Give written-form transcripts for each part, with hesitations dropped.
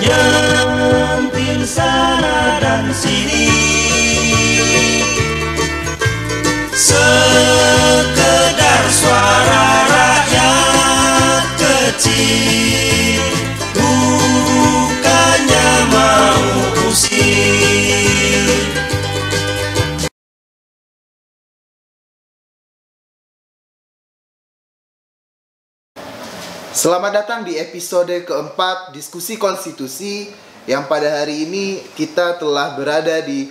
menyentil sana dan sini, sekedar suara rakyat kecil, bukannya mau usir. Selamat datang di episode keempat Diskusi Konstitusi, yang pada hari ini kita telah berada di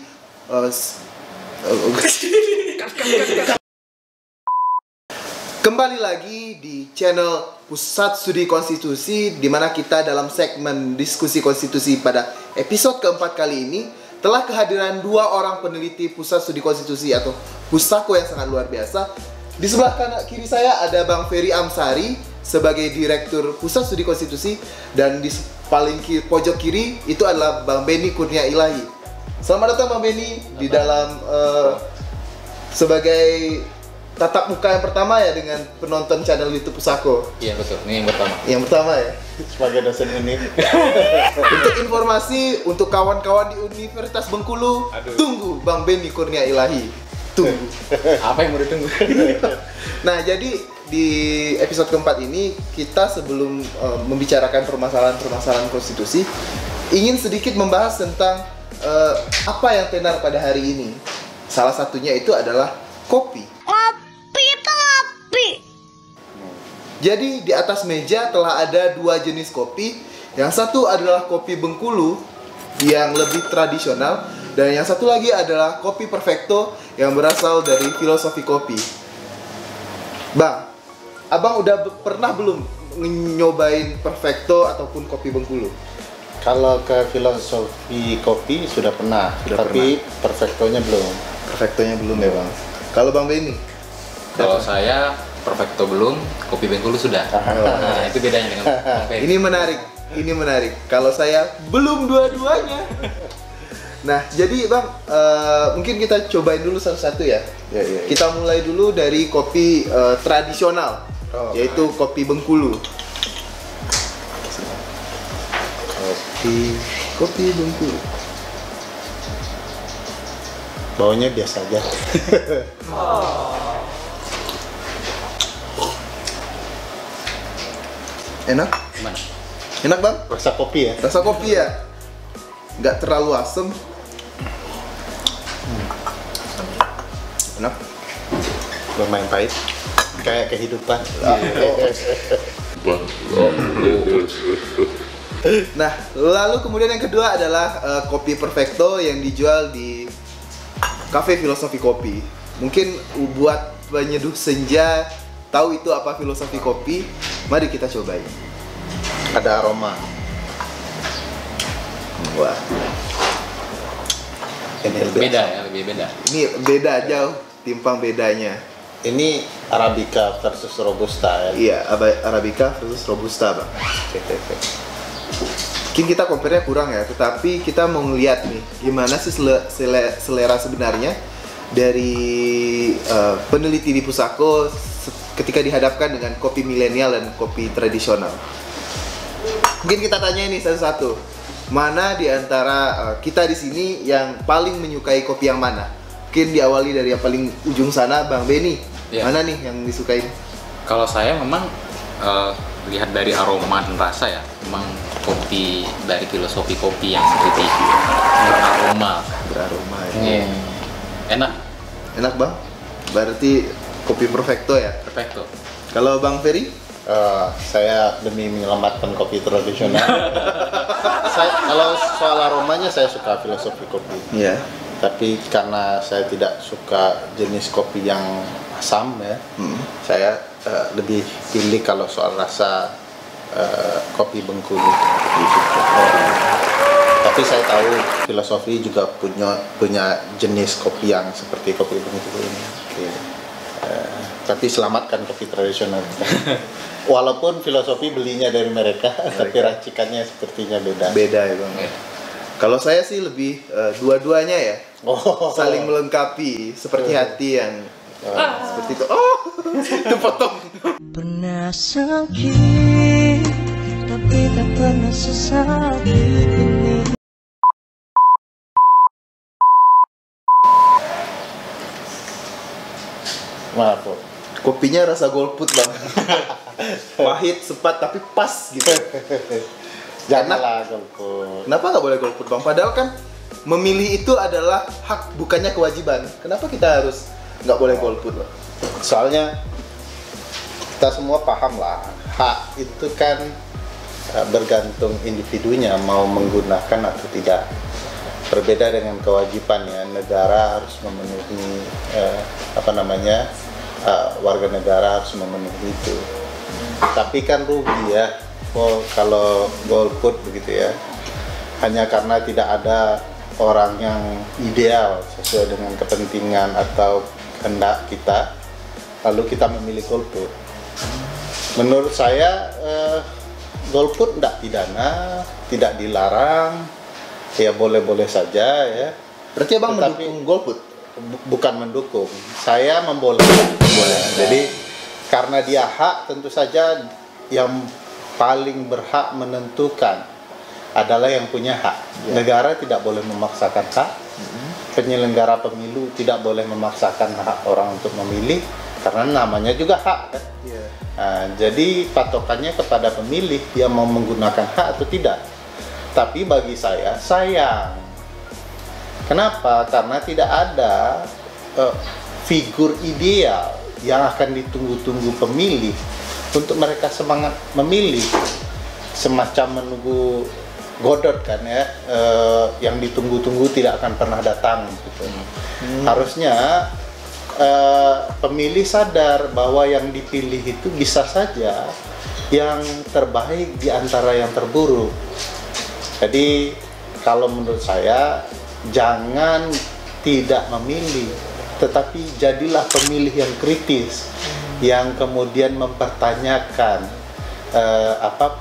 kembali lagi di channel Pusat Studi Konstitusi, di mana kita dalam segmen Diskusi Konstitusi pada episode keempat kali ini telah kehadiran dua orang peneliti Pusat Studi Konstitusi atau Pusako yang sangat luar biasa. Di sebelah kanan kiri saya ada Bang Ferry Amsari sebagai Direktur Pusat Studi Konstitusi, dan di paling pojok kiri itu adalah Bang Benny Kurnia Ilahi. Selamat datang Bang Benny di dalam sebagai tatap muka yang pertama ya dengan penonton channel YouTube Pusako. Iya betul, ini yang pertama. Yang pertama ya. Sebagai dosen univ. Untuk informasi untuk kawan-kawan di Universitas Bengkulu, tunggu Bang Benny Kurnia Ilahi. Tunggu. Apa yang mau ditunggu? Nah, jadi di episode keempat ini kita sebelum membicarakan permasalahan-permasalahan konstitusi, ingin sedikit membahas tentang apa yang tenar pada hari ini. Salah satunya itu adalah kopi. Jadi di atas meja telah ada dua jenis kopi. Yang satu adalah kopi Bengkulu yang lebih tradisional, dan yang satu lagi adalah kopi Perfecto yang berasal dari filosofi kopi. Bang, abang udah pernah belum nyobain Perfecto ataupun kopi Bengkulu? Kalau ke filosofi kopi sudah pernah, tapi Perfectonya belum. Perfectonya belum ya bang. Kalau Bang Benny? Kalau saya Perfecto belum, kopi Bengkulu sudah. Nah, itu bedanya dengan Bang Ferry. Ini menarik. Kalau saya belum dua-duanya. Nah, jadi bang, mungkin kita cobain dulu satu-satu ya. Ya. Kita mulai dulu dari kopi tradisional, yaitu kopi Bengkulu. Kopi Bengkulu. Baunya biasa aja. Enak? Gimana? Enak bang? Rasa kopi ya? Rasa kopi ya? Nggak terlalu asem. Enak? Lumayan pahit. Kayak kehidupan. Nah, lalu kemudian yang kedua adalah kopi Perfecto yang dijual di Cafe Filosofi Kopi. Mungkin buat penyeduh senja tahu itu apa filosofi kopi, mari kita cobain. Ada aroma. Wah. Ini Beda ya, lebih beda. Ini beda jauh, timpang bedanya. Ini Arabica versus Robusta ya? Iya, Arabica versus Robusta bang. Mungkin kita compare-nya kurang ya, tetapi kita mau ngeliat nih gimana sih selera sebenarnya dari peneliti di Pusako ketika dihadapkan dengan kopi milenial dan kopi tradisional. Mungkin kita tanya ini satu-satu, mana di antara kita di sini yang paling menyukai kopi yang mana? Mungkin diawali dari yang paling ujung sana, Bang Benny. Ya. Mana nih yang disukai? Kalau saya memang lihat dari aroma dan rasa ya, memang kopi dari filosofi kopi yang seperti beraroma. Beraroma ya. Iya. Enak. Enak bang? Berarti kopi Perfecto ya? Perfecto. Kalau Bang Ferry? Saya demi menyelamatkan kopi tradisional. Kalau soal aromanya saya suka filosofi kopi. Iya. Tapi karena saya tidak suka jenis kopi yang asam ya, saya lebih pilih kalau soal rasa kopi Bengkulu. Tapi saya tahu filosofi juga punya jenis kopi yang seperti kopi Bengkulu ini. Tapi selamatkan kopi tradisional. Walaupun filosofi belinya dari mereka, tapi racikannya sepertinya beda. Beda ya bang. Kalau saya sih lebih dua-duanya ya, saling melengkapi seperti hati yang seperti itu. Oh, itu potong. Pernah sakit, tak Tapi tak pernah sesakit ini. Maaf, Bro. Kopinya rasa golput bang. Pahit, sepat, tapi pas gitu. Janganlah golput. Kenapa nggak boleh golput bang? Padahal kan memilih itu adalah hak, bukannya kewajiban. Kenapa kita harus nggak boleh golput bang? Soalnya kita semua paham lah, hak itu kan bergantung individunya mau menggunakan atau tidak. Berbeda dengan kewajiban ya, negara harus memenuhi warga negara harus memenuhi itu. Tapi kan rugi ya, kalau golput begitu ya, hanya karena tidak ada orang yang ideal sesuai dengan kepentingan atau kehendak kita, lalu kita memilih golput. Menurut saya golput tidak pidana, tidak dilarang, ya boleh-boleh saja ya. Berarti abang Tetapi- mendukung golput? Bukan mendukung, saya membolehkan. Jadi karena dia hak, tentu saja yang paling berhak menentukan adalah yang punya hak. Negara tidak boleh memaksakan hak. Penyelenggara pemilu tidak boleh memaksakan hak orang untuk memilih, karena namanya juga hak kan. Nah, jadi patokannya kepada pemilih, dia mau menggunakan hak atau tidak. Tapi bagi saya sayang. Kenapa? Karena tidak ada figur ideal yang akan ditunggu-tunggu pemilih untuk mereka semangat memilih. Semacam menunggu Godot kan ya, yang ditunggu-tunggu tidak akan pernah datang gitu. Harusnya pemilih sadar bahwa yang dipilih itu bisa saja yang terbaik di antara yang terburuk. Jadi kalau menurut saya jangan tidak memilih, tetapi jadilah pemilih yang kritis, yang kemudian mempertanyakan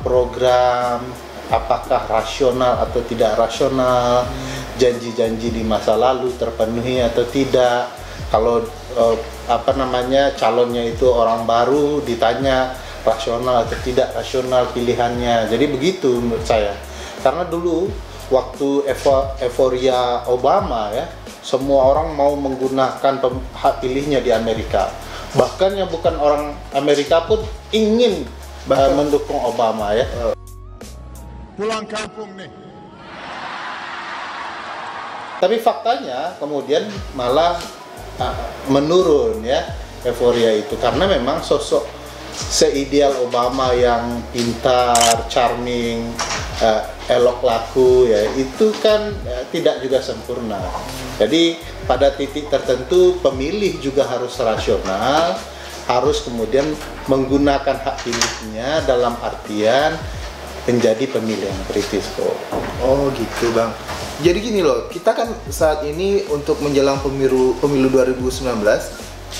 program, apakah rasional atau tidak rasional, janji-janji di masa lalu terpenuhi atau tidak. Kalau calonnya itu orang baru, ditanya rasional atau tidak rasional pilihannya. Jadi begitu menurut saya. Karena dulu waktu euforia Obama ya, semua orang mau menggunakan hak pilihnya di Amerika. Bahkan yang bukan orang Amerika pun ingin mendukung Obama ya. Pulang kampung nih. Tapi faktanya kemudian malah menurun ya euforia itu, karena memang sosok seideal Obama yang pintar, charming, elok laku ya, itu kan tidak juga sempurna. Jadi pada titik tertentu pemilih juga harus rasional, harus kemudian menggunakan hak pilihnya dalam artian menjadi pemilih yang kritis kok. Oh gitu bang. Jadi gini loh, kita kan saat ini untuk menjelang pemilu 2019,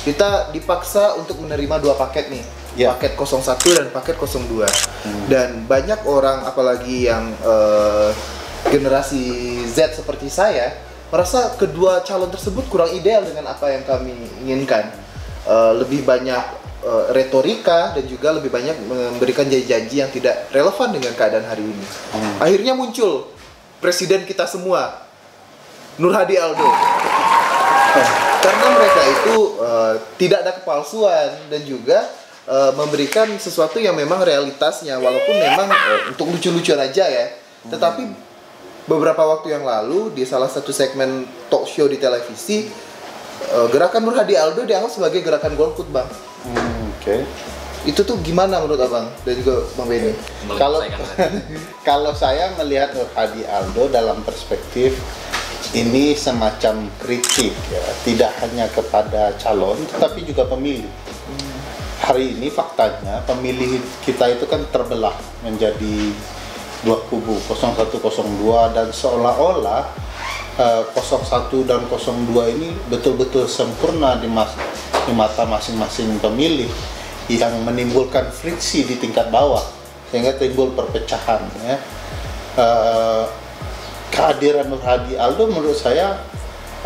kita dipaksa untuk menerima dua paket nih. Ya. Paket 01 dan paket 02. Dan banyak orang, apalagi yang generasi Z seperti saya, merasa kedua calon tersebut kurang ideal dengan apa yang kami inginkan. Lebih banyak retorika dan juga lebih banyak memberikan janji-janji yang tidak relevan dengan keadaan hari ini. Akhirnya muncul presiden kita semua, Nur Hadi Aldo. Karena mereka itu tidak ada kepalsuan dan juga memberikan sesuatu yang memang realitasnya, walaupun memang untuk lucu-lucuan aja ya. Tetapi beberapa waktu yang lalu di salah satu segmen talk show di televisi, gerakan Nur Hadi Aldo dianggap sebagai gerakan golput bang. Oke. Itu tuh gimana menurut abang dan juga bang Benny? Kalau saya melihat Nur Hadi Aldo dalam perspektif ini semacam kritik ya, tidak hanya kepada calon tetapi juga pemilih. Hari ini faktanya pemilih kita itu kan terbelah menjadi dua kubu, 01, 02, dan seolah-olah 01 dan 02 ini betul-betul sempurna di mata masing-masing pemilih, yang menimbulkan friksi di tingkat bawah sehingga timbul perpecahan ya. Kehadiran Nur Hadi Aldo menurut saya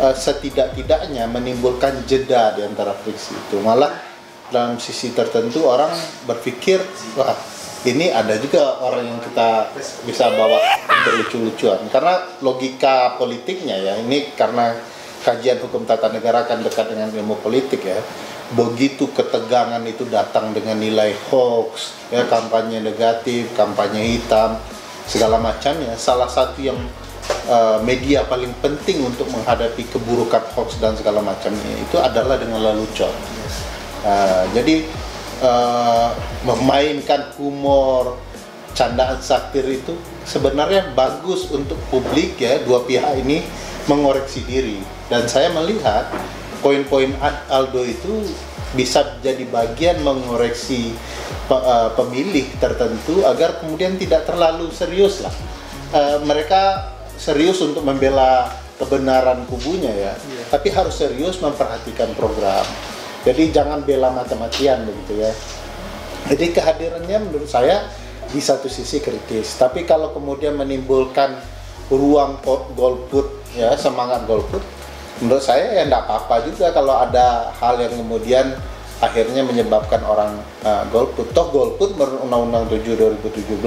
setidak-tidaknya menimbulkan jeda di antara friksi itu. Malah dalam sisi tertentu orang berpikir, wah ini ada juga orang yang kita bisa bawa untuk lucu-lucuan. Karena logika politiknya ya, ini karena kajian hukum tata negara kan dekat dengan ilmu politik ya. Begitu ketegangan itu datang dengan nilai hoax, ya, kampanye negatif, kampanye hitam, segala macamnya. Salah satu yang media paling penting untuk menghadapi keburukan hoax dan segala macamnya itu adalah dengan lelucon. Jadi memainkan humor, candaan satir itu sebenarnya bagus untuk publik ya, dua pihak ini mengoreksi diri. Dan saya melihat poin-poin Aldo itu bisa jadi bagian mengoreksi pemilih tertentu agar kemudian tidak terlalu serius lah. Mereka serius untuk membela kebenaran kubunya ya, tapi harus serius memperhatikan program. Jadi jangan bela mati-matian begitu ya. Jadi kehadirannya menurut saya di satu sisi kritis, tapi kalau kemudian menimbulkan ruang golput ya, semangat golput, menurut saya ya enggak apa-apa juga kalau ada hal yang kemudian akhirnya menyebabkan orang golput. Toh golput menurut Undang-Undang 7 2017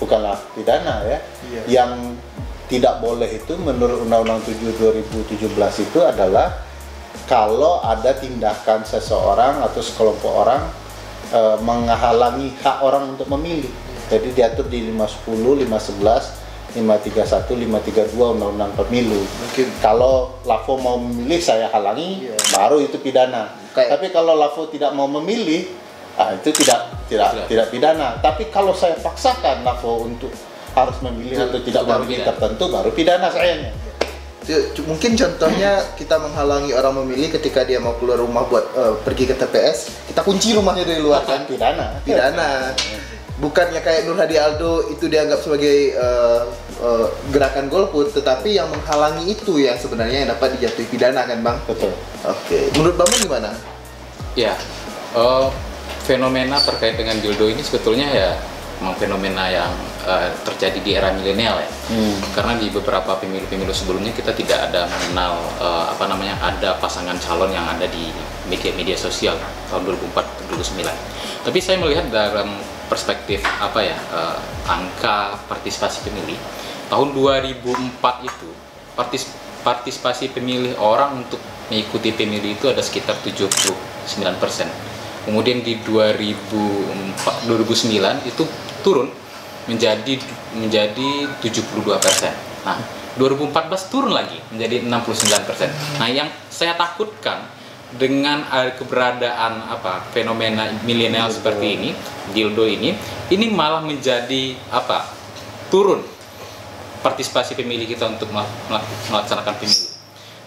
bukanlah pidana ya. Yang tidak boleh itu menurut Undang-Undang 7 2017 itu adalah kalau ada tindakan seseorang atau sekelompok orang menghalangi hak orang untuk memilih. Jadi diatur di 510, 511, 531, 532 Undang-Undang Pemilu. Mungkin kalau LAFO mau memilih saya halangi, baru itu pidana. Tapi kalau LAFO tidak mau memilih, itu tidak pidana. Tapi kalau saya paksakan LAFO untuk harus memilih atau tidak memilih tertentu, baru pidana sayangnya. Mungkin contohnya kita menghalangi orang memilih ketika dia mau keluar rumah buat pergi ke TPS, kita kunci rumahnya dari luar kan? Pidana. Bukannya kayak Nur Hadi Aldo itu dianggap sebagai gerakan golput, tetapi yang menghalangi itu yang sebenarnya yang dapat dijatuhi pidana kan Bang? Betul. Oke. Menurut Bang gimana? Ya, fenomena terkait dengan dildo ini sebetulnya ya memang fenomena yang terjadi di era milenial ya. Karena di beberapa pemilu-pemilu sebelumnya kita tidak ada mengenal ada pasangan calon yang ada di media sosial tahun 2004-2009. Tapi saya melihat dalam perspektif angka partisipasi pemilih tahun 2004 itu partisipasi pemilih orang untuk mengikuti pemilu itu ada sekitar 79%. Kemudian di 2009 itu turun menjadi 72%. Nah, 2014 turun lagi menjadi 69%. Nah, yang saya takutkan dengan keberadaan fenomena milenial seperti ini, dildo ini malah menjadi turun partisipasi pemilih kita untuk melaksanakan pemilu.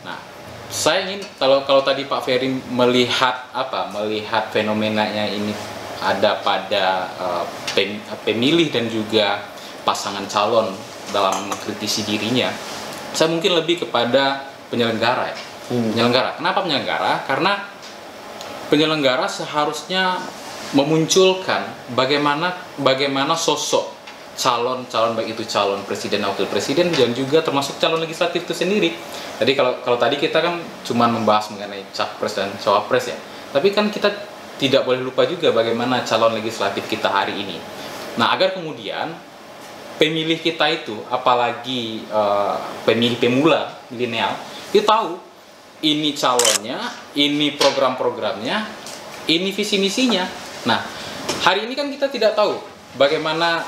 Nah, saya ingin kalau tadi Pak Ferry melihat fenomenanya ini ada pada pemilih dan juga pasangan calon dalam mengkritisi dirinya, saya mungkin lebih kepada penyelenggara ya. Penyelenggara. Kenapa penyelenggara? Karena penyelenggara seharusnya memunculkan bagaimana sosok calon baik itu calon presiden, wakil presiden, dan juga termasuk calon legislatif itu sendiri. Jadi kalau tadi kita kan cuma membahas mengenai capres dan cawapres ya, tapi kan kita tidak boleh lupa juga bagaimana calon legislatif kita hari ini. Nah, agar kemudian pemilih kita itu, apalagi pemilih pemula milenial, dia tahu ini calonnya, ini program-programnya, ini visi misinya. Nah, hari ini kan kita tidak tahu bagaimana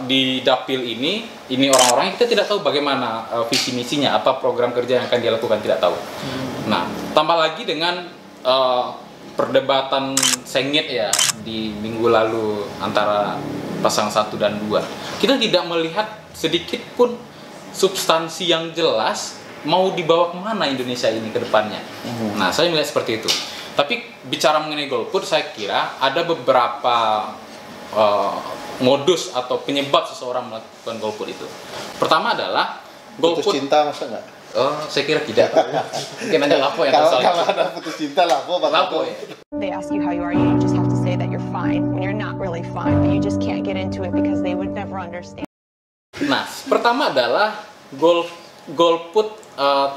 di dapil ini orang-orangnya, kita tidak tahu bagaimana visi misinya, apa program kerja yang akan dia lakukan, tidak tahu. Nah, tambah lagi dengan perdebatan sengit ya di minggu lalu antara pasangan 1 dan 2. Kita tidak melihat sedikit pun substansi yang jelas mau dibawa kemana Indonesia ini ke depannya. Nah, saya melihat seperti itu. Tapi bicara mengenai golput, saya kira ada beberapa modus atau penyebab seseorang melakukan golput itu. Pertama adalah golput. Putus cinta masa nggak? Saya kira tidak. Mungkin ada LAFO yang tahu. Kalau ada putus cinta LAFO ya. They ask you how you are, you just have to say that you're fine when you're not really fine, but you just can't get into it because they would never understand. Nah, pertama adalah golput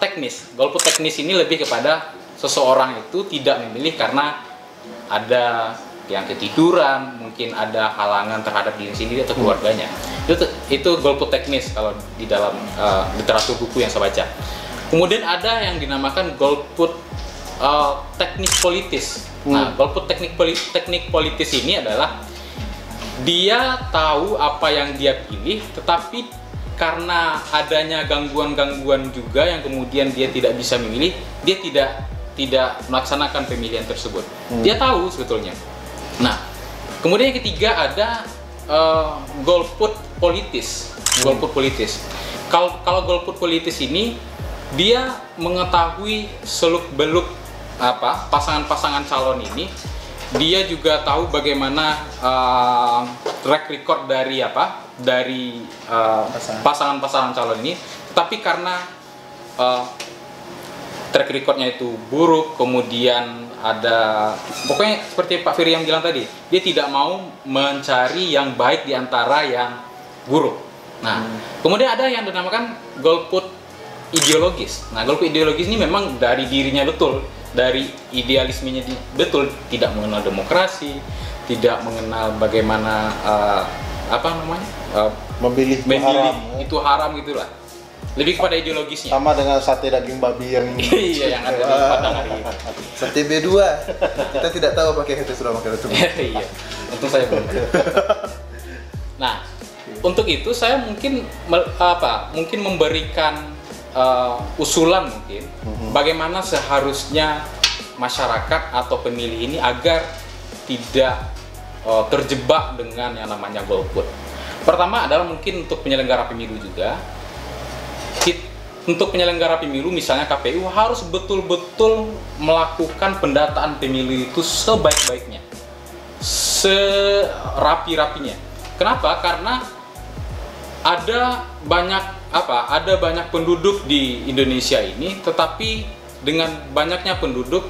teknis. Golput teknis ini lebih kepada seseorang itu tidak memilih karena ada yang ketiduran, mungkin ada halangan terhadap diri sendiri atau keluarganya. Itu golput teknis kalau di dalam literatur buku yang saya baca. Kemudian ada yang dinamakan golput teknik politis. Nah, golput teknik politis ini adalah dia tahu apa yang dia pilih, tetapi karena adanya gangguan-gangguan juga yang kemudian dia tidak bisa memilih, dia tidak melaksanakan pemilihan tersebut. Dia tahu sebetulnya. Nah, kemudian yang ketiga ada golput politis. Golput politis. Kalau golput politis ini dia mengetahui seluk-beluk pasangan-pasangan calon ini. Dia juga tahu bagaimana track record dari pasangan-pasangan calon ini. Tetapi karena track recordnya itu buruk, kemudian ada pokoknya seperti Pak Firly yang bilang tadi, dia tidak mau mencari yang baik di antara yang buruk. Nah, kemudian ada yang dinamakan golput ideologis. Nah, golput ideologis ini memang dari dirinya betul, dari idealismenya betul, tidak mengenal demokrasi, tidak mengenal bagaimana memilih itu haram gitulah. Lebih kepada ideologisnya. Sama dengan sate daging babi yang iya, yang ada di Padang hari ini. Sate B2. Kita tidak tahu pakai kita sudah makan itu. Iya. Untung saya belum. Nah, untuk itu saya mungkin memberikan usulan mungkin bagaimana seharusnya masyarakat atau pemilih ini agar tidak terjebak dengan yang namanya golput. Pertama adalah mungkin untuk penyelenggara pemilu juga. Untuk penyelenggara pemilu misalnya KPU harus betul-betul melakukan pendataan pemilu itu sebaik-baiknya, serapi-rapinya. Kenapa? Karena ada banyak penduduk di Indonesia ini, tetapi dengan banyaknya penduduk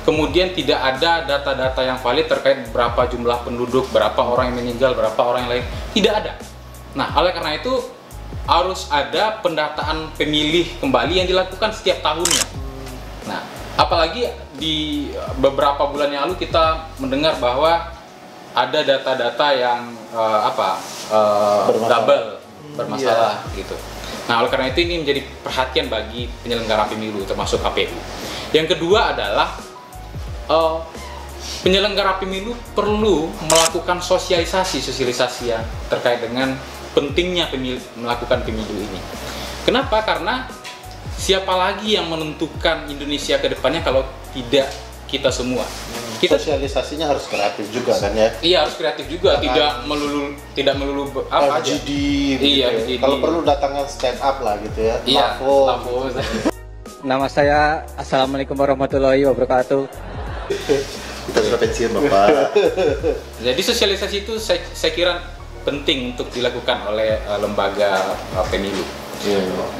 kemudian tidak ada data-data yang valid terkait berapa jumlah penduduk, berapa orang yang meninggal, berapa orang yang lain, tidak ada. Nah, oleh karena itu harus ada pendataan pemilih kembali yang dilakukan setiap tahunnya. Nah, apalagi di beberapa bulan yang lalu kita mendengar bahwa ada data-data yang double bermasalah gitu. Nah, oleh karena itu ini menjadi perhatian bagi penyelenggara pemilu termasuk KPU. Yang kedua adalah penyelenggara pemilu perlu melakukan sosialisasi yang terkait dengan pentingnya melakukan pemilu ini. Kenapa? Karena siapa lagi yang menentukan Indonesia ke depannya kalau tidak kita semua? Sosialisasinya harus kreatif juga kan ya? Iya, harus kreatif juga, tidak melulu apa aja. FGD, iya, gitu. Kalau perlu datangnya stand up lah gitu ya. Iya, Lavo. Nama saya Assalamualaikum warahmatullahi wabarakatuh. Kita sudah pensiun Bapak. Jadi sosialisasi itu saya kira penting untuk dilakukan oleh lembaga pemilu.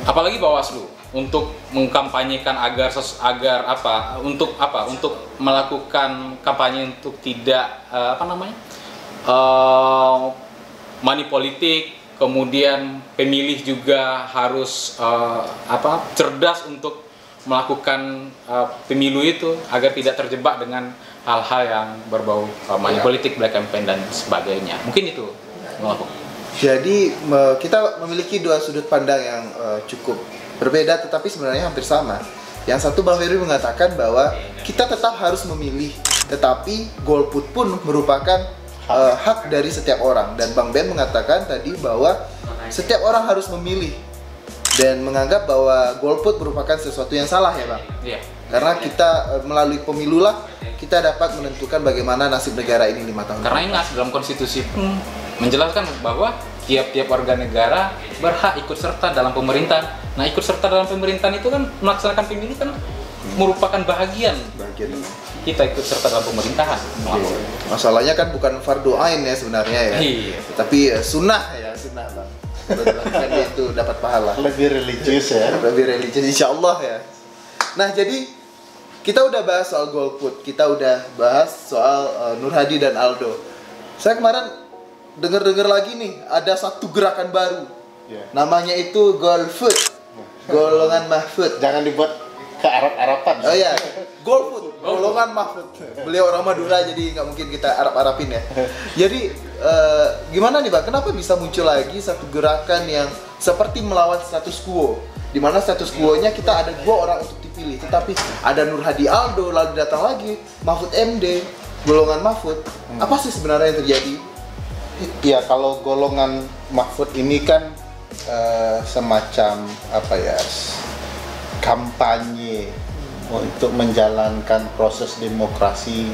Apalagi Bawaslu untuk mengkampanyekan untuk melakukan kampanye untuk tidak money politik, kemudian pemilih juga harus cerdas untuk melakukan pemilu itu agar tidak terjebak dengan hal-hal yang berbau money politik, black campaign dan sebagainya. Mungkin itu. Jadi kita memiliki dua sudut pandang yang cukup berbeda tetapi sebenarnya hampir sama. Yang satu Bang Ferry mengatakan bahwa kita tetap harus memilih, tetapi golput pun merupakan hak dari setiap orang. Dan Bang Ben mengatakan tadi bahwa setiap orang harus memilih dan menganggap bahwa golput merupakan sesuatu yang salah ya Bang? Iya. Karena kita melalui pemilu lah kita dapat menentukan bagaimana nasib negara ini 5 tahun. Karena ingat dalam konstitusi pun menjelaskan bahwa tiap-tiap warga negara berhak ikut serta dalam pemerintahan. Nah, ikut serta dalam pemerintahan itu kan melaksanakan pemilu kan merupakan bagian kita ikut serta dalam pemerintahan. Masalahnya kan bukan fardu ain ya sebenarnya ya. Iya. Tapi sunnah ya, sunnah Bang. Kan itu dapat pahala. Lebih religius ya. Lebih religius insyaallah ya. Nah, jadi kita udah bahas soal golput, kita udah bahas soal Nur Hadi dan Aldo. Saya kemarin dengar lagi nih, ada satu gerakan baru. Namanya itu Golfood. Golongan Mahfud. Jangan dibuat ke Arab-Araban. Oh iya. Golput, golongan Mahfud. Beliau orang Madura jadi nggak mungkin kita Arab-Arabin ya. Jadi gimana nih Bang? Kenapa bisa muncul lagi satu gerakan yang seperti melawan status quo? Di mana status quo-nya kita ada 2 orang untuk dipilih, tetapi ada Nur Hadi Aldo, lalu datang lagi Mahfud MD, golongan Mahfud. Apa sih sebenarnya yang terjadi? Ya, kalau golongan Mahfud ini kan semacam apa ya, kampanye untuk menjalankan proses demokrasi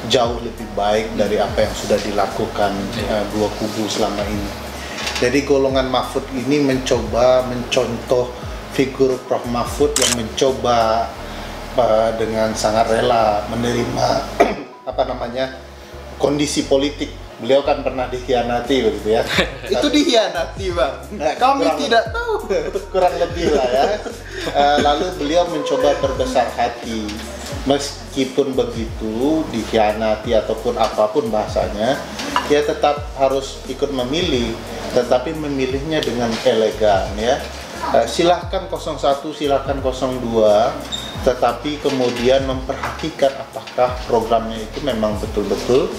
jauh lebih baik dari apa yang sudah dilakukan dua kubu selama ini. Jadi golongan Mahfud ini mencoba mencontoh figur Prof. Mahfud yang mencoba dengan sangat rela menerima kondisi politik. Beliau kan pernah dikhianati begitu ya. Itu dikhianati Bang. Kami tidak tahu. Kurang lebih lah ya. Lalu beliau mencoba berbesar hati. Meskipun begitu, dikhianati ataupun apapun bahasanya, dia tetap harus ikut memilih, tetapi memilihnya dengan elegan ya. Silahkan 01, silahkan 02, tetapi kemudian memperhatikan apakah programnya itu memang betul-betul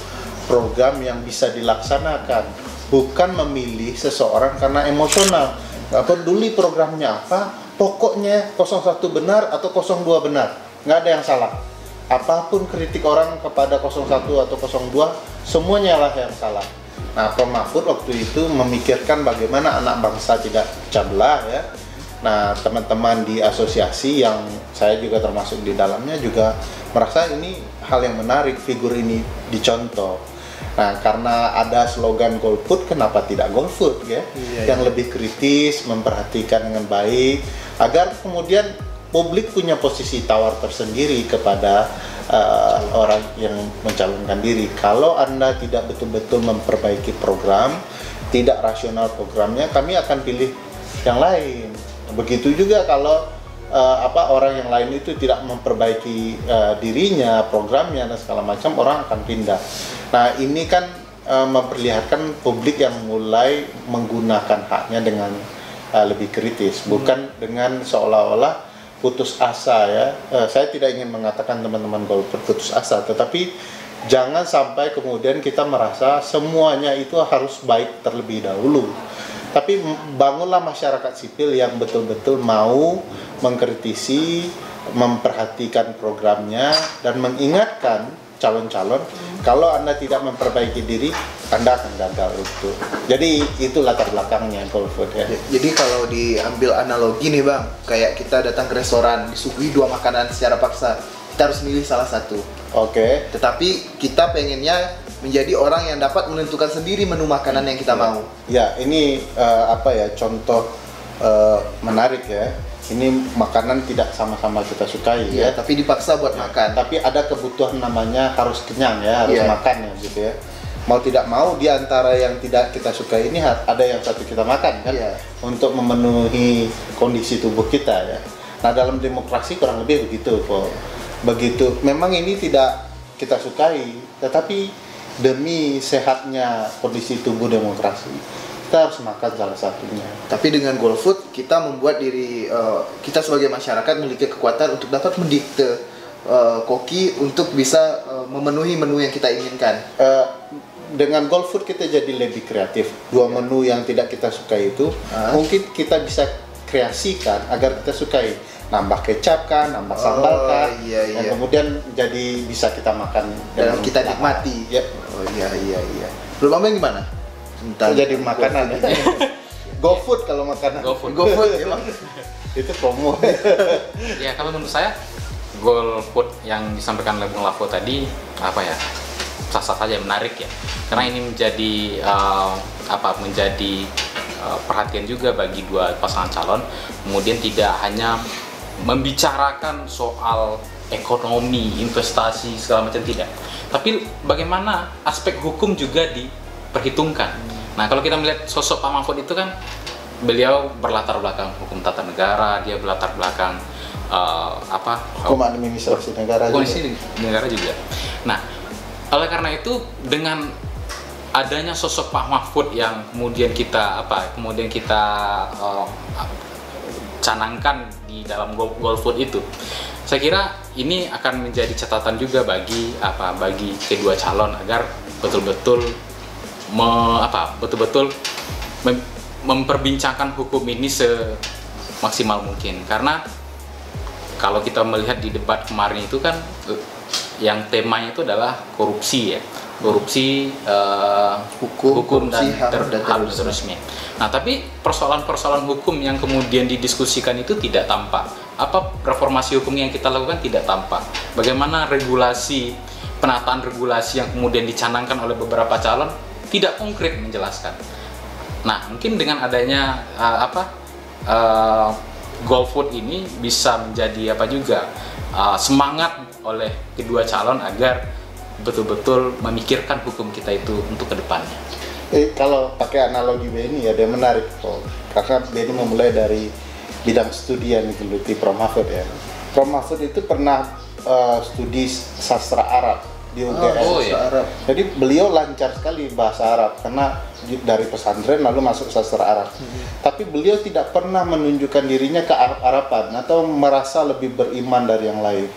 program yang bisa dilaksanakan, bukan memilih seseorang karena emosional. Nggak peduli programnya apa, pokoknya 01 benar atau 02 benar, nggak ada yang salah. Apapun kritik orang kepada 01 atau 02, semuanya lah yang salah. Nah, Prof. Mahfud waktu itu memikirkan bagaimana anak bangsa tidak pecah belah ya. Nah, teman-teman di asosiasi yang saya juga termasuk di dalamnya juga merasa ini hal yang menarik, figur ini dicontoh. Nah, karena ada slogan golput, kenapa tidak golput ya? Yang lebih kritis, memperhatikan dengan baik, agar kemudian publik punya posisi tawar tersendiri kepada orang yang mencalonkan diri. Kalau Anda tidak betul-betul memperbaiki program, tidak rasional programnya, kami akan pilih yang lain. Begitu juga kalau orang yang lain itu tidak memperbaiki dirinya, programnya dan segala macam, orang akan pindah. Nah, ini kan memperlihatkan publik yang mulai menggunakan haknya dengan lebih kritis, bukan dengan seolah-olah putus asa ya. Saya tidak ingin mengatakan teman-teman golput putus asa, tetapi jangan sampai kemudian kita merasa semuanya itu harus baik terlebih dahulu. Tapi bangunlah masyarakat sipil yang betul-betul mau mengkritisi, memperhatikan programnya, dan mengingatkan calon-calon, kalau Anda tidak memperbaiki diri, Anda akan gagal itu. Jadi itu latar belakangnya golput ya. Jadi kalau diambil analogi nih Bang, kayak kita datang ke restoran, disuguhi 2 makanan secara paksa, kita harus milih salah satu. Oke. Tetapi kita pengennya menjadi orang yang dapat menentukan sendiri menu makanan yang kita mau. Ya, ini contoh menarik ya. Ini makanan tidak sama-sama kita sukai ya, tapi dipaksa buat makan. Tapi ada kebutuhan namanya harus kenyang ya, harus makan ya gitu ya. Mau tidak mau di antara yang tidak kita sukai ini ada yang satu kita makan kan, untuk memenuhi kondisi tubuh kita ya. Nah, dalam demokrasi kurang lebih begitu kok. Begitu. Memang ini tidak kita sukai, tetapi demi sehatnya kondisi tubuh demokrasi, kita harus makan salah satunya. Tapi dengan GoFood kita membuat diri kita sebagai masyarakat memiliki kekuatan untuk dapat mendikte koki untuk bisa memenuhi menu yang kita inginkan. Dengan GoFood kita jadi lebih kreatif. 2 menu yang tidak kita sukai itu mungkin kita bisa kreasikan agar kita sukai. Nambah kecap kan, nambah sambal kan, dan kemudian jadi bisa kita makan dan kita nikmati. Oh iya. Belum Bang gimana? Jadi makanan ya. GoFood kalau makanan. GoFood ya Bang. Itu promo. Ya, kalau menurut saya GoFood yang disampaikan oleh Bung Lavo tadi sah-sah saja, menarik ya. Karena ini menjadi perhatian juga bagi 2 pasangan calon. Kemudian tidak hanya membicarakan soal ekonomi, investasi segala macam, tidak. Tapi bagaimana aspek hukum juga diperhitungkan. Nah, kalau kita melihat sosok Pak Mahfud itu kan beliau berlatar belakang hukum tata negara, dia berlatar belakang hukum administrasi negara juga. Nah, oleh karena itu dengan adanya sosok Pak Mahfud yang kemudian kita dicanangkan di dalam GoFood itu. Saya kira ini akan menjadi catatan juga bagi kedua calon agar betul-betul memperbincangkan hukum ini semaksimal mungkin. Karena kalau kita melihat di debat kemarin itu kan yang temanya itu adalah korupsi ya. Korupsi, hukum dan terorisme. Nah, tapi persoalan-persoalan hukum yang kemudian didiskusikan itu tidak tampak. Apa reformasi hukum yang kita lakukan tidak tampak. Bagaimana penataan regulasi yang kemudian dicanangkan oleh beberapa calon tidak konkret menjelaskan. Nah, mungkin dengan adanya GoFood ini bisa menjadi semangat oleh kedua calon agar betul-betul memikirkan hukum kita itu untuk kedepannya. Kalau pakai analogi Benny ya, dia menarik kok. Karena Benny memulai dari bidang studi yang digeluti Prof. Mahfud ya. Prof. Mahfud itu pernah studi sastra Arab di UGM. Arab. Jadi beliau lancar sekali bahasa Arab karena dari pesantren lalu masuk sastra Arab. Tapi beliau tidak pernah menunjukkan dirinya ke Arab-Araban atau merasa lebih beriman dari yang lain.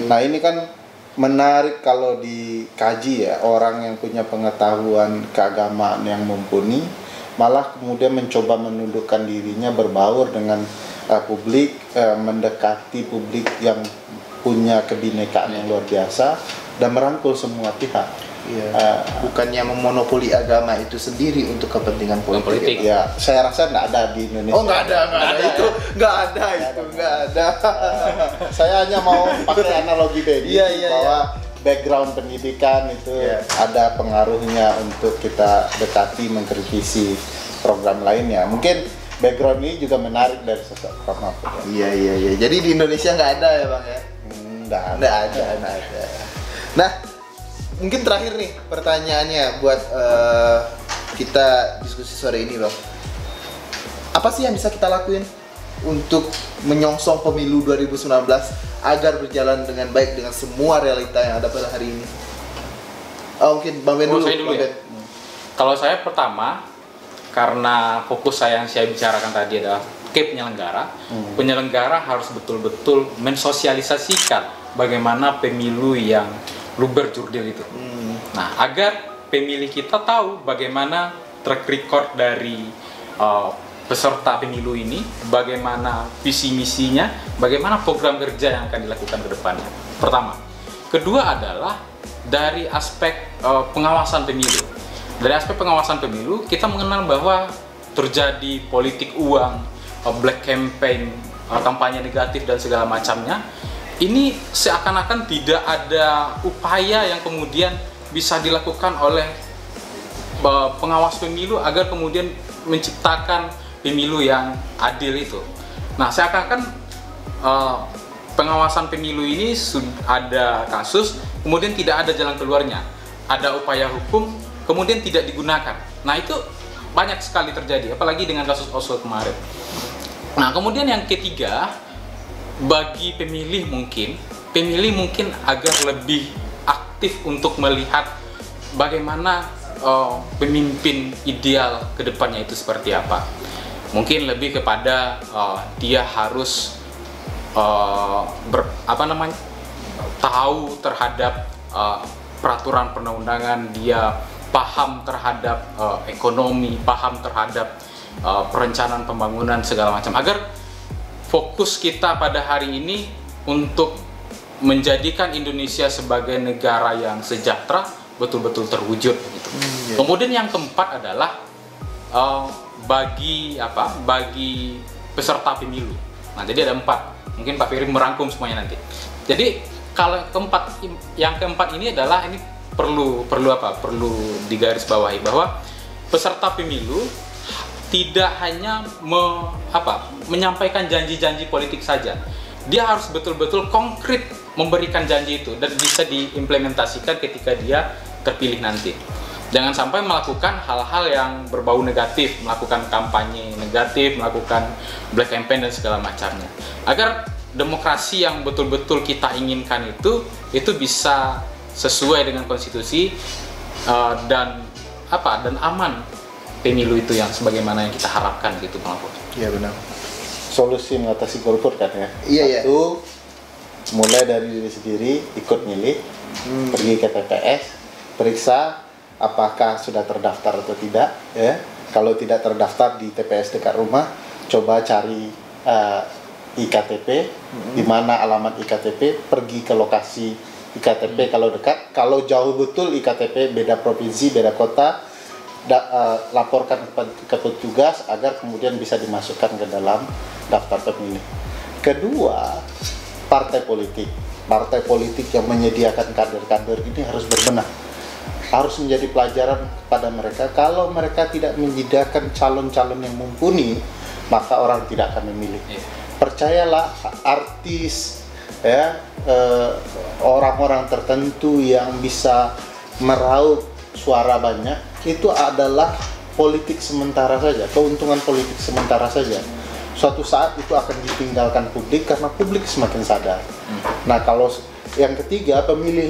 Nah, ini kan menarik kalau dikaji ya, orang yang punya pengetahuan keagamaan yang mumpuni malah kemudian mencoba menundukkan dirinya berbaur dengan publik, mendekati publik yang punya kebinekaan yang luar biasa dan merangkul semua pihak. Bukannya memonopoli agama itu sendiri untuk kepentingan politik. Ya, saya rasa nggak ada di Indonesia. Oh, nggak ada. Saya hanya mau pakai analogi Benny bahwa background pendidikan itu ada pengaruhnya untuk kita dekati, mengkritisi program lainnya. Mungkin background ini juga menarik dari sosok Prof. Mahfud. Iya. Jadi di Indonesia nggak ada ya Bang ya? Nggak ada. Nah, mungkin terakhir nih pertanyaannya buat kita diskusi sore ini Bang. Apa sih yang bisa kita lakuin untuk menyongsong pemilu 2019 agar berjalan dengan baik dengan semua realita yang ada pada hari ini? Mungkin Bang Ben dulu. Saya dulu ya. Kalau saya pertama, karena fokus yang saya bicarakan tadi adalah penyelenggara. Penyelenggara harus betul-betul mensosialisasikan bagaimana pemilu yang luber jurdil itu. Nah, agar pemilih kita tahu bagaimana track record dari peserta pemilu ini, bagaimana visi misinya, bagaimana program kerja yang akan dilakukan ke depannya. Pertama. Kedua adalah dari aspek pengawasan pemilu. Dari aspek pengawasan pemilu, kita mengenal bahwa terjadi politik uang, black campaign, kampanye negatif dan segala macamnya. Ini seakan-akan tidak ada upaya yang kemudian bisa dilakukan oleh pengawas pemilu agar kemudian menciptakan pemilu yang adil itu. Nah, seakan-akan pengawasan pemilu ini ada kasus, kemudian tidak ada jalan keluarnya. Ada upaya hukum, kemudian tidak digunakan. Nah, itu banyak sekali terjadi, apalagi dengan kasus Oslo kemarin. Nah, kemudian yang ketiga, bagi pemilih mungkin agar lebih aktif untuk melihat bagaimana pemimpin ideal ke depannya itu seperti apa. Mungkin lebih kepada dia harus tahu terhadap peraturan perundang-undangan, dia paham terhadap ekonomi, paham terhadap perencanaan pembangunan segala macam, agar fokus kita pada hari ini untuk menjadikan Indonesia sebagai negara yang sejahtera betul-betul terwujud gitu. Kemudian yang keempat adalah bagi peserta pemilu. Nah, jadi ada 4. Mungkin Pak Ferry merangkum semuanya nanti. Jadi kalau yang keempat ini adalah ini perlu digarisbawahi bahwa peserta pemilu tidak hanya menyampaikan janji-janji politik saja. Dia harus betul-betul konkret memberikan janji itu dan bisa diimplementasikan ketika dia terpilih nanti. Jangan sampai melakukan hal-hal yang berbau negatif, melakukan kampanye negatif, melakukan black campaign dan segala macamnya. Agar demokrasi yang betul-betul kita inginkan itu bisa sesuai dengan konstitusi dan apa dan aman pemilu itu yang sebagaimana yang kita harapkan gitu Bang Alfons. Iya benar. Solusi mengatasi golput kan ya. Iya. Satu, mulai dari diri sendiri, ikut milih, pergi ke TPS, periksa apakah sudah terdaftar atau tidak. Ya, kalau tidak terdaftar di TPS dekat rumah, coba cari iktp, di mana alamat iktp, pergi ke lokasi iktp kalau dekat. Kalau jauh betul iktp beda provinsi, beda kota, laporkan ke petugas agar kemudian bisa dimasukkan ke dalam daftar pemilih. Kedua, partai politik yang menyediakan kader-kader ini harus berbenah, harus menjadi pelajaran kepada mereka. Kalau mereka tidak menyediakan calon-calon yang mumpuni, maka orang tidak akan memilih. Percayalah, artis, ya, orang-orang tertentu yang bisa meraup suara banyak, itu adalah politik sementara saja, keuntungan politik sementara saja. Suatu saat itu akan ditinggalkan publik karena publik semakin sadar. Nah, kalau yang ketiga, pemilih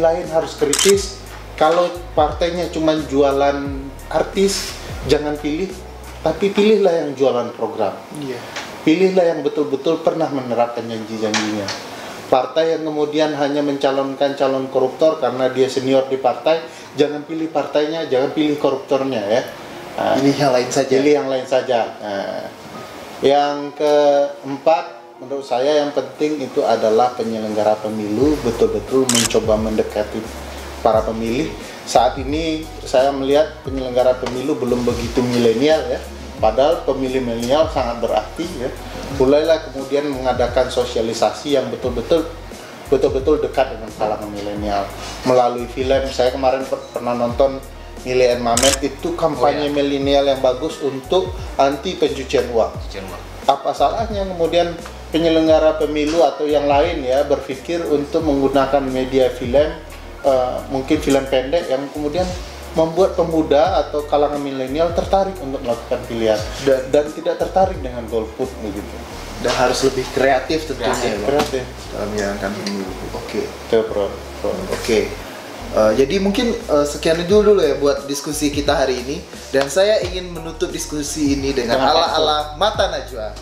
lain harus kritis. Kalau partainya cuma jualan artis, jangan pilih, tapi pilihlah yang jualan program. Pilihlah yang betul-betul pernah menerapkan janji-janjinya. Partai yang kemudian hanya mencalonkan calon koruptor karena dia senior di partai, jangan pilih partainya, jangan pilih koruptornya ya. Pilih yang lain saja. Pilih yang lain saja. Yang keempat, menurut saya yang penting itu adalah penyelenggara pemilu betul-betul mencoba mendekati para pemilih. Saat ini saya melihat penyelenggara pemilu belum begitu milenial ya. Padahal pemilih milenial sangat berarti ya. Mulailah kemudian mengadakan sosialisasi yang betul-betul dekat dengan kalangan milenial melalui film. Saya kemarin pernah nonton Milih and Mamet, itu kampanye milenial yang bagus untuk anti pencucian uang. Apa salahnya kemudian penyelenggara pemilu atau yang lain ya berpikir untuk menggunakan media film, mungkin film pendek yang kemudian membuat pemuda atau kalangan milenial tertarik untuk melakukan pilihan dan tidak tertarik dengan golput begitu. Dan harus lebih kreatif tentunya Kreatif. dalam menjalankan pemilu. Oke. Oke. Jadi mungkin sekian dulu ya buat diskusi kita hari ini, dan saya ingin menutup diskusi ini dengan ala-ala Mata Najwa.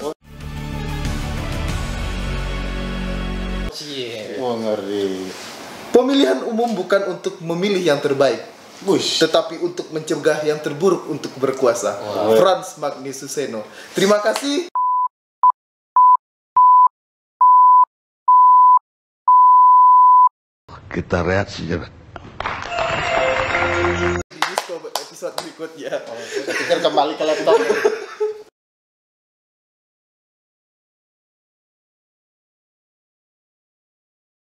Oh, ngeri. Pemilihan umum bukan untuk memilih yang terbaik, Wush. tetapi untuk mencegah yang terburuk untuk berkuasa. Frans Magnisuseno. Terima kasih. Kita rehat sejenak. Di episode berikutnya. Saya pikir kembali ke laptop.